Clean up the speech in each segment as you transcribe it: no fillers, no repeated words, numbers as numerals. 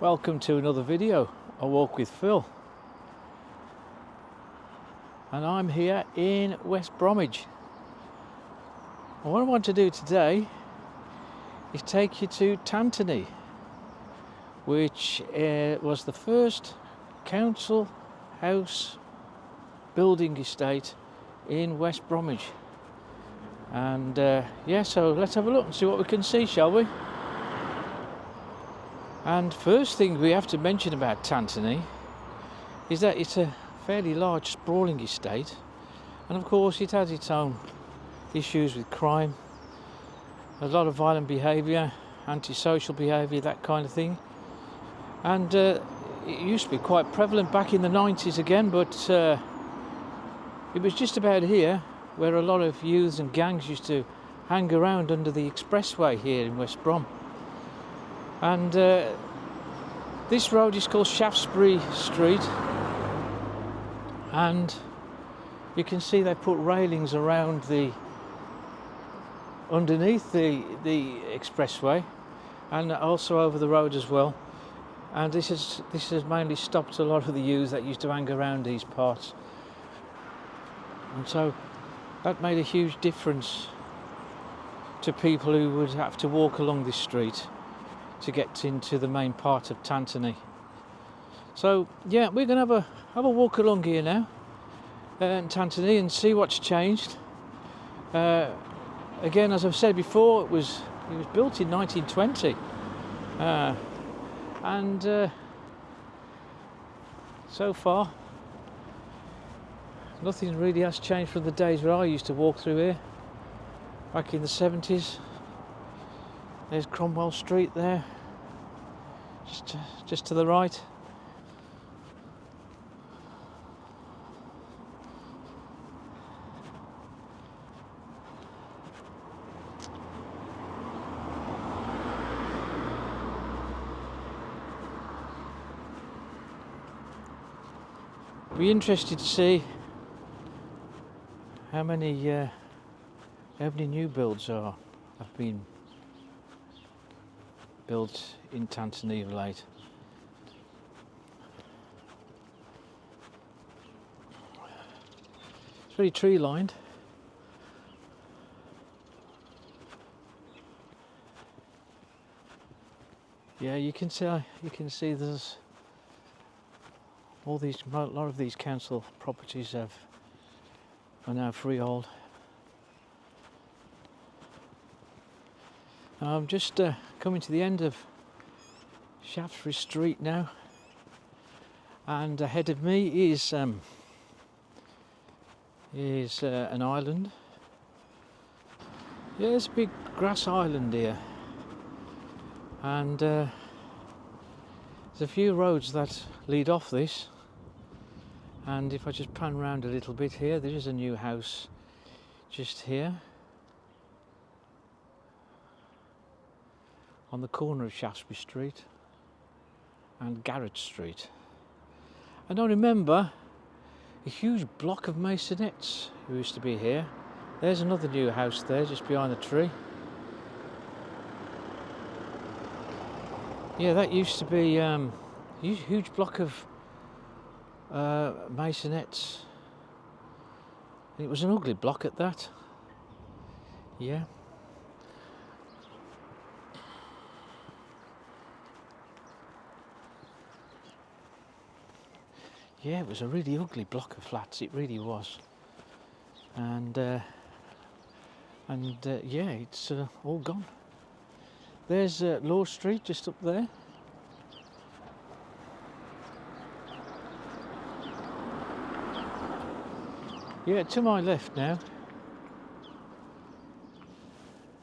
Welcome to another video, A Walk with Phil. And I'm here in West Bromwich. And what I want to do today is take you to Tantony, which was the first council house building estate in West Bromwich. And so let's have a look and see what we can see, shall we? And first thing we have to mention about Tantony is that it's a fairly large sprawling estate, and of course it has its own issues with crime, a lot of violent behaviour, antisocial behaviour, that kind of thing. And it used to be quite prevalent back in the 90s again, but it was just about here where a lot of youths and gangs used to hang around under the expressway here in West Brom. And this road is called Shaftesbury Street, and you can see they put railings around underneath the expressway and also over the road as well. And this has mainly stopped a lot of the youths that used to hang around these parts, and so that made a huge difference to people who would have to walk along this street to get into the main part of Tantony. So yeah, we're going to have a walk along here now in Tantony and see what's changed. Again, as I've said before, it was built in 1920, and so far nothing really has changed from the days where I used to walk through here back in the 70s. There's Cromwell Street there, just to the right. Be interested to see how many new builds have been built in Tantony of late. It's very tree lined. Yeah, you can see there's a lot of these council properties are now freehold. I'm just coming to the end of Shaftesbury Street now, and ahead of me is an island. Yeah, there's a big grass island here, and there's a few roads that lead off this. And if I just pan around a little bit here, there is a new house just here on the corner of Shaftesbury Street and Garrett Street. And I remember a huge block of masonettes who used to be here. There's another new house there just behind the tree. Yeah, that used to be a huge block of masonettes. It was an ugly block at that. Yeah. Yeah, it was a really ugly block of flats, it really was. And yeah, it's all gone. There's Law Street just up there. Yeah, to my left now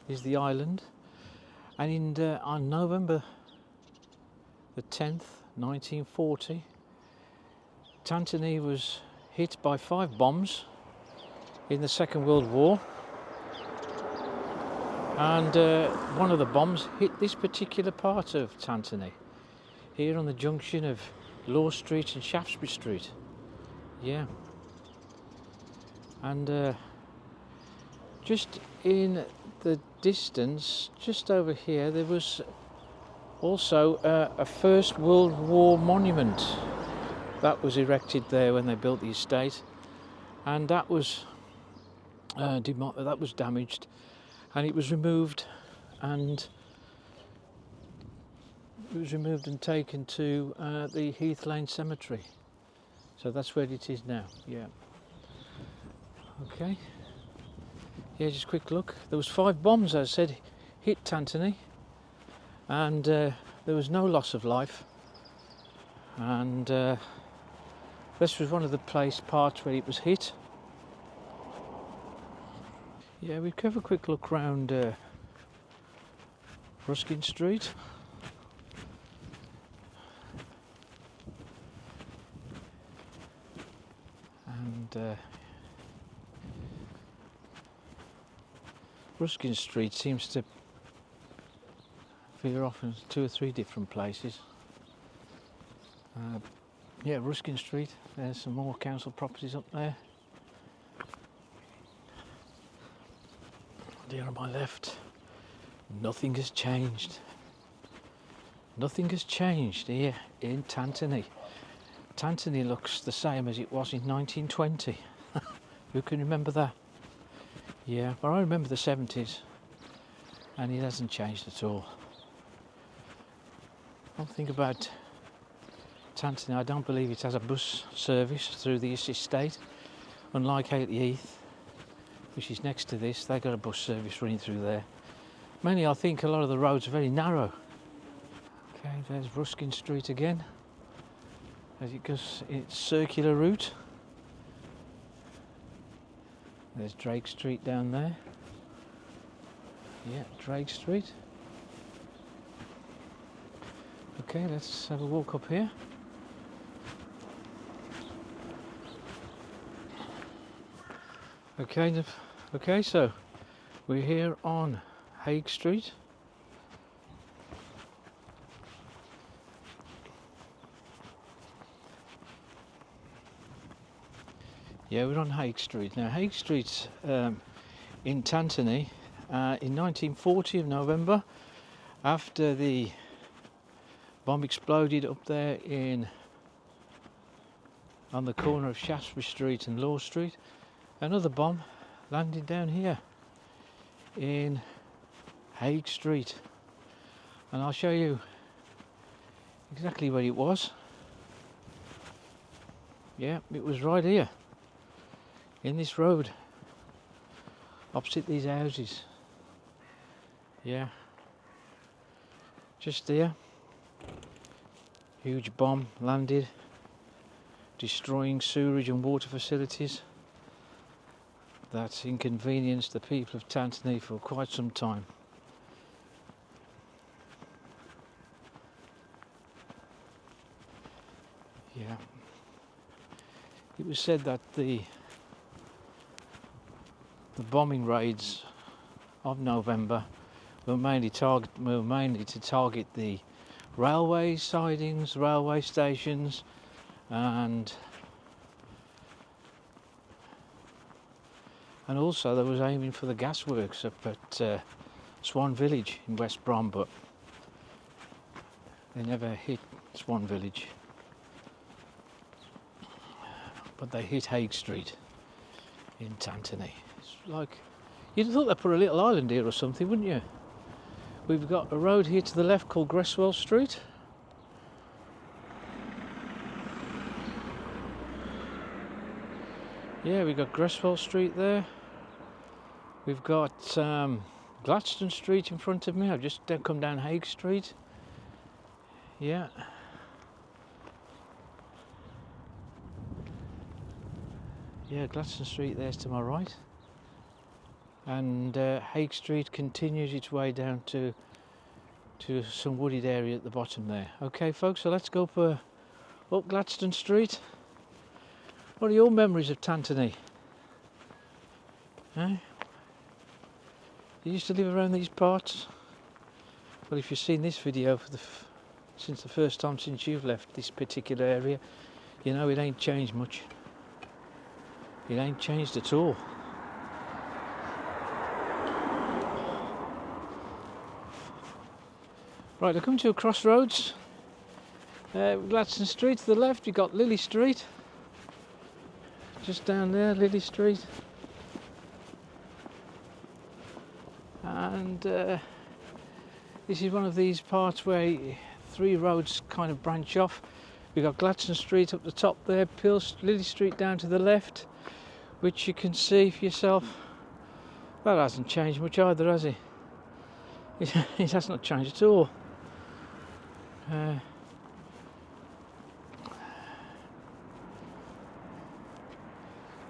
is the island, and on November the 10th, 1940, Tantony was hit by 5 bombs in the Second World War, and one of the bombs hit this particular part of Tantony, here on the junction of Law Street and Shaftesbury Street. Yeah. And just in the distance, just over here, there was Also, a First World War monument that was erected there when they built the estate, and that was damaged, and it was removed and taken to the Heath Lane Cemetery. So that's where it is now. Yeah. Okay. Yeah, just a quick look. There was 5 bombs, as I said, hit Tantony, and there was no loss of life. And this was one of the parts where it was hit. Yeah, we could have a quick look round Ruskin Street. And Ruskin Street seems to veer off in 2 or 3 different places. Yeah, Ruskin Street, there's some more council properties up there. There on my left, nothing has changed. Nothing has changed here in Tantony. Tantony looks the same as it was in 1920. Who can remember that? Yeah, but I remember the 70s, and it hasn't changed at all. One thing about Tantony, I don't believe it has a bus service through the estate, unlike Haig Heath, which is next to this. They've got a bus service running through there. Mainly, I think a lot of the roads are very narrow. Okay, there's Ruskin Street again, as it goes its circular route. There's Drake Street down there. Yeah, Drake Street. Okay, let's have a walk up here. Okay, so we're here on Haig Street. Yeah, we're on Haig Street. Now, Haig Street's in Tantony in 1940 of November, after the bomb exploded up there on the corner of Shaftesbury Street and Law Street. Another bomb landed down here in Haig Street, and I'll show you exactly where it was. Yeah, it was right here in this road opposite these houses. Yeah, just there. Huge bomb landed, destroying sewerage and water facilities that inconvenienced the people of Tantony for quite some time. Yeah, it was said that the bombing raids of November were mainly to target the railway sidings, railway stations, and also there was aiming for the gasworks up at Swan Village in West Brom, but they never hit Swan Village. But they hit Haig Street in Tantony. It's like, you'd have thought they'd put a little island here or something, wouldn't you? We've got a road here to the left called Gresswell Street. Yeah, we've got Gresswell Street there. We've got Gladstone Street in front of me. I've just come down Haig Street. Yeah. Yeah, Gladstone Street there's to my right. And Haig Street continues its way down to some wooded area at the bottom there. Okay, folks, so let's go up Gladstone Street. What are your memories of Tantony? Eh? You used to live around these parts? Well, if you've seen this video since the first time since you've left this particular area, you know it ain't changed much. It ain't changed at all. Right, I come to a crossroads. Gladstone Street to the left, you've got Lily Street. Just down there, Lily Street. And this is one of these parts where three roads kind of branch off. We've got Gladstone Street up the top there, Lily Street down to the left, which you can see for yourself. That hasn't changed much either, has it? It has not changed at all.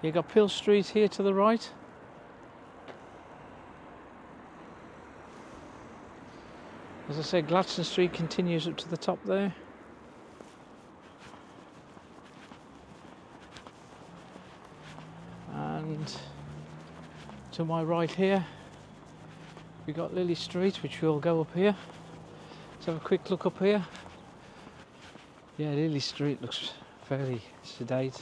You've got Pill Street here to the right. As I said, Gladstone Street continues up to the top there. And to my right here, we've got Lily Street, which we'll go up here. Let's have a quick look up here. Yeah, Lily Street looks fairly sedate.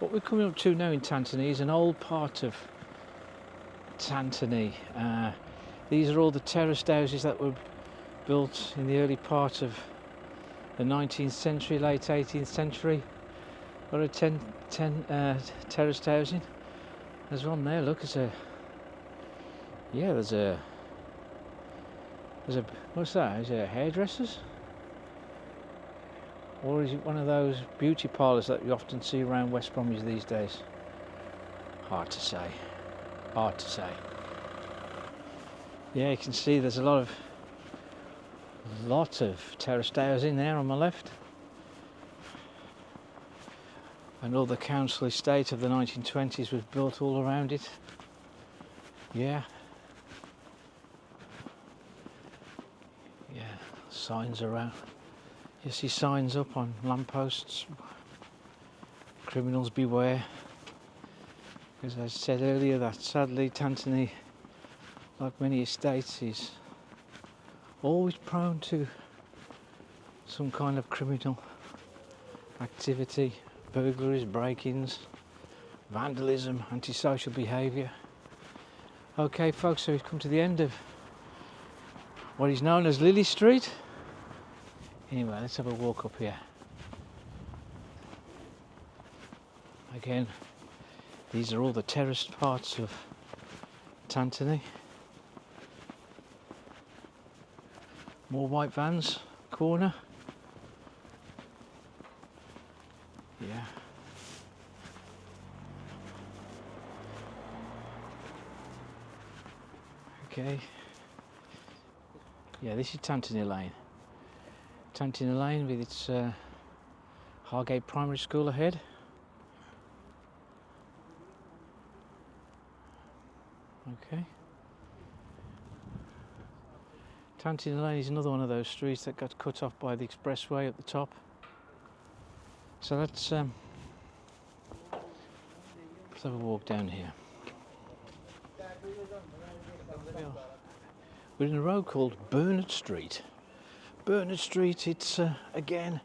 What we're coming up to now in Tantony is an old part of Tantony. These are all the terraced houses that were built in the early part of the 19th century, late 18th century. Got a terraced housing. There's one there, look, there's a what's that? Is it a hairdresser's? Or is it one of those beauty parlours that you often see around West Bromwich these days? Hard to say. Hard to say. Yeah, you can see there's a lot of terraced housing there on my left. And all the council estate of the 1920s was built all around it. Yeah. Yeah, signs around. You see signs up on lampposts. Criminals beware. Because as I said earlier, that sadly Tantony, like many estates, is always prone to some kind of criminal activity, burglaries, break-ins, vandalism, antisocial behaviour. Okay folks, so we've come to the end of what is known as Lily Street. Anyway, let's have a walk up here. Again, these are all the terraced parts of Tantony. More white vans, corner. Yeah. Okay. Yeah, this is Tantony Lane. Tantony Lane with its Haig Primary School ahead. Okay. Tantony Lane is another one of those streets that got cut off by the expressway at the top. So let's have a walk down here. We're in a road called Bernard Street. Bernard Street, it's again,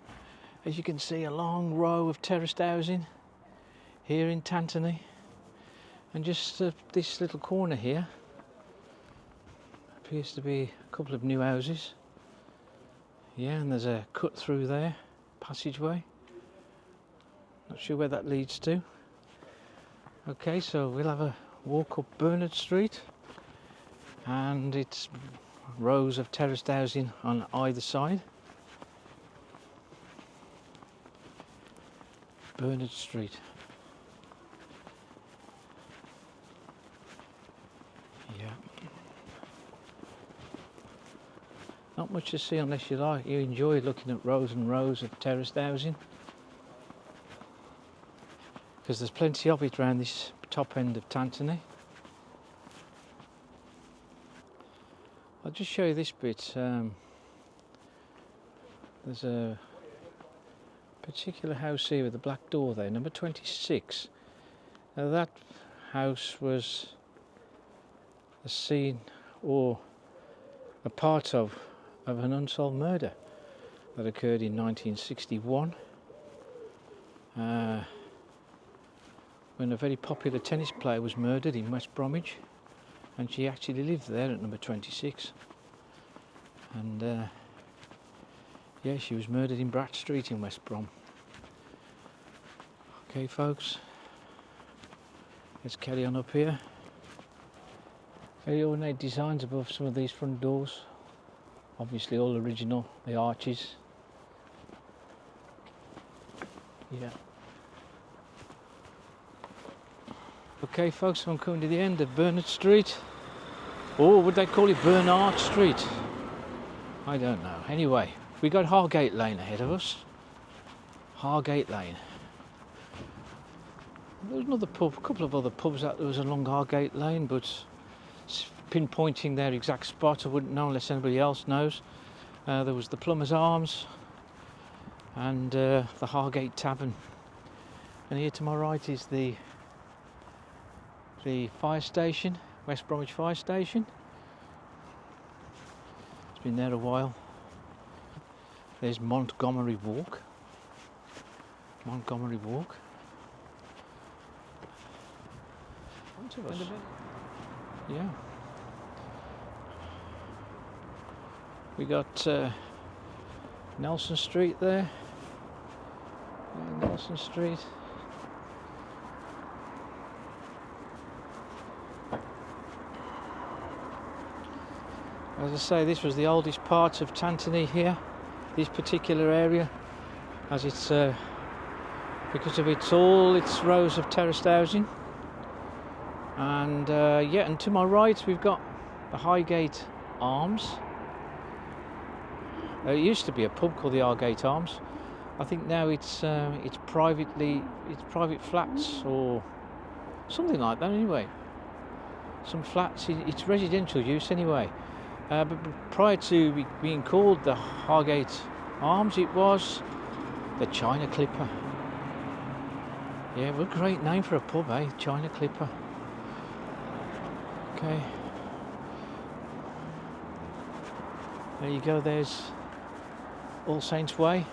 as you can see, a long row of terraced housing here in Tantony. And just this little corner here appears to be a couple of new houses. Yeah, and there's a cut through there, passageway. Not sure where that leads to. Okay, so we'll have a walk up Bernard Street, and it's rows of terraced housing on either side. Bernard Street. Yeah. Not much to see unless you enjoy looking at rows and rows of terraced housing. Because there's plenty of it around this top end of Tantony. I'll just show you this bit. There's a particular house here with a black door there, number 26. Now that house was a scene or a part of an unsolved murder that occurred in 1961. when a very popular tennis player was murdered in West Bromwich, and she actually lived there at number 26. And yeah, she was murdered in Bromwich Street in West Brom. Okay folks, let's carry on up here. Very ornate designs above some of these front doors. Obviously all original, the arches. Yeah. Okay folks, I'm coming to the end of Bernard Street. Or would they call it Bernard Street? I don't know. Anyway, we got Hargate Lane ahead of us. Hargate Lane. There was another pub, a couple of other pubs that there was along Hargate Lane, but pinpointing their exact spot I wouldn't know unless anybody else knows. There was the Plumber's Arms and the Hargate Tavern. And here to my right is the fire station, West Bromwich Fire Station. It's been there a while. There's Montgomery Walk. Montgomery Walk. Yeah. We got Nelson Street there. Yeah, Nelson Street. As I say, this was the oldest part of Tantony here, this particular area, as it's because of all its rows of terraced housing. And yeah, and to my right we've got the Highgate Arms. It used to be a pub called the Highgate Arms. I think now it's private flats or something like that anyway. Some flats, it's residential use anyway. But prior to being called the Highgate Arms, it was the China Clipper. Yeah, what a great name for a pub, eh? China Clipper. Okay. There you go, there's All Saints Way.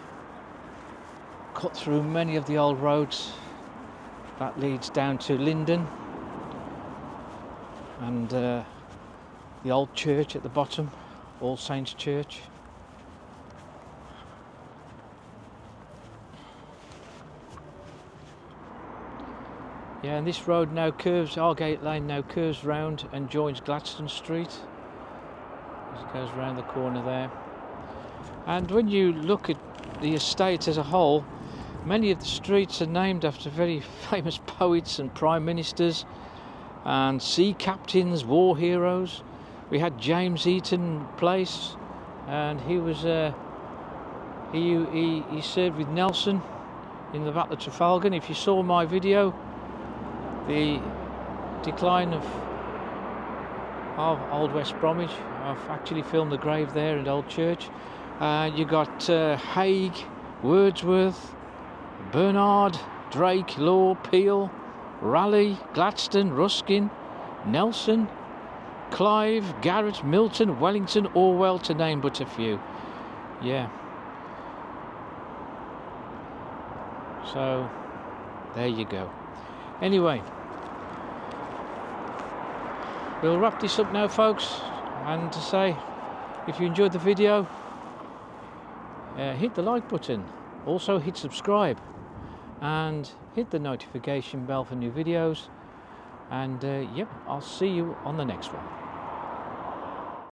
Cut through many of the old roads. That leads down to Linden. And the old church at the bottom, All Saints Church. Yeah, and this road now curves, Hargate Lane now curves round and joins Gladstone Street. It goes round the corner there. And when you look at the estate as a whole, many of the streets are named after very famous poets and prime ministers and sea captains, war heroes. We had James Eaton Place, and he was he served with Nelson in the Battle of Trafalgar. And if you saw my video, the decline of Old West Bromwich, I've actually filmed the grave there and Old Church. You got Haig, Wordsworth, Bernard, Drake, Law, Peel, Raleigh, Gladstone, Ruskin, Nelson, Clive, Garrett, Milton, Wellington, Orwell, to name but a few. Yeah. So there you go. Anyway, we'll wrap this up now, folks, and to say, if you enjoyed the video, hit the like button, also hit subscribe and hit the notification bell for new videos, and yep, I'll see you on the next one.